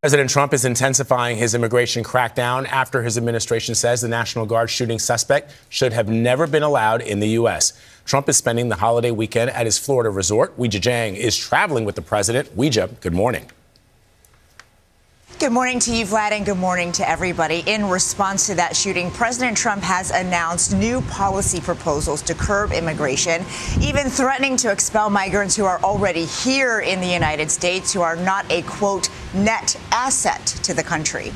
President Trump is intensifying his immigration crackdown after his administration says the National Guard shooting suspect should have never been allowed in the U.S. Trump is spending the holiday weekend at his Florida resort. Weijia Jiang is traveling with the president. Weijia, good morning. Good morning to you, Vlad, and good morning to everybody. In response to that shooting, President Trump has announced new policy proposals to curb immigration, even threatening to expel migrants who are already here in the United States, who are not a, quote, net asset to the country.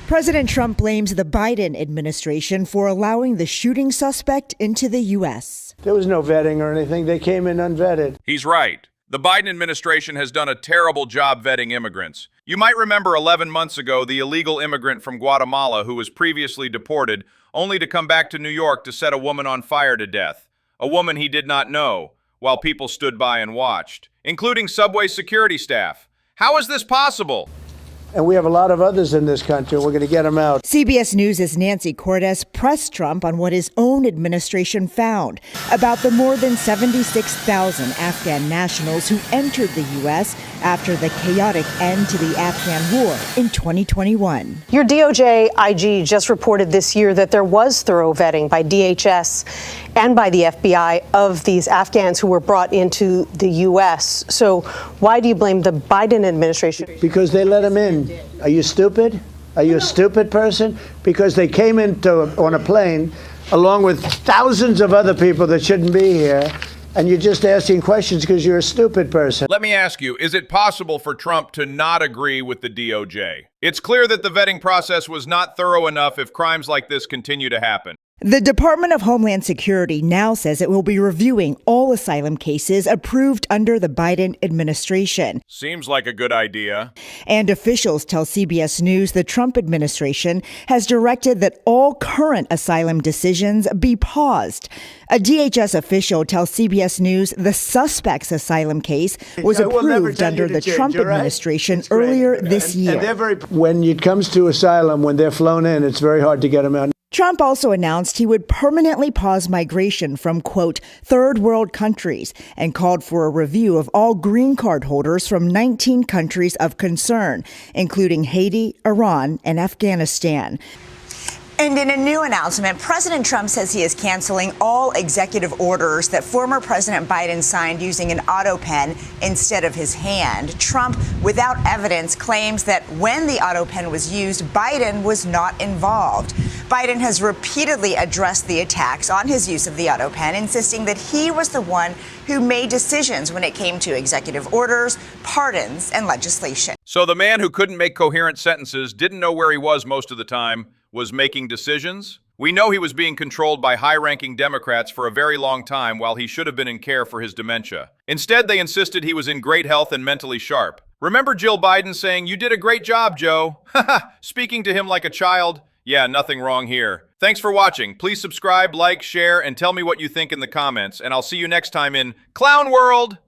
President Trump blames the Biden administration for allowing the shooting suspect into the U.S. There was no vetting or anything. They came in unvetted. He's right. The Biden administration has done a terrible job vetting immigrants. You might remember 11 months ago the illegal immigrant from Guatemala who was previously deported, only to come back to New York to set a woman on fire to death. A woman he did not know, while people stood by and watched, including subway security staff. How is this possible? And we have a lot of others in this country. We're going to get them out. CBS News' Nancy Cordes pressed Trump on what his own administration found about the more than 76,000 Afghan nationals who entered the U.S. after the chaotic end to the Afghan war in 2021. Your DOJ IG just reported this year that there was thorough vetting by DHS and by the FBI of these Afghans who were brought into the U.S. So why do you blame the Biden administration? Because they let them in. Are you stupid? Are you a stupid person? Because they came on a plane along with thousands of other people that shouldn't be here, and you're just asking questions because you're a stupid person. Let me ask you, is it possible for Trump to not agree with the DOJ? It's clear that the vetting process was not thorough enough if crimes like this continue to happen. The Department of Homeland Security now says it will be reviewing all asylum cases approved under the Biden administration. Seems like a good idea. And officials tell CBS News the Trump administration has directed that all current asylum decisions be paused. A DHS official tells CBS News the suspect's asylum case was approved under the Trump administration earlier this year. When it comes to asylum, when they're flown in, it's very hard to get them out. Trump also announced he would permanently pause migration from, quote, third world countries and called for a review of all green card holders from 19 countries of concern, including Haiti, Iran, and Afghanistan. And in a new announcement, President Trump says he is canceling all executive orders that former President Biden signed using an auto pen instead of his hand. Trump, without evidence, claims that when the auto pen was used, Biden was not involved. Biden has repeatedly addressed the attacks on his use of the auto pen, insisting that he was the one who made decisions when it came to executive orders, pardons, and legislation. So the man who couldn't make coherent sentences, didn't know where he was most of the time, was making decisions? We know he was being controlled by high-ranking Democrats for a very long time while he should have been in care for his dementia. Instead, they insisted he was in great health and mentally sharp. Remember Jill Biden saying, "You did a great job, Joe." Speaking to him like a child. Yeah, nothing wrong here. Thanks for watching. Please subscribe, like, share, and tell me what you think in the comments. And I'll see you next time in Clown World.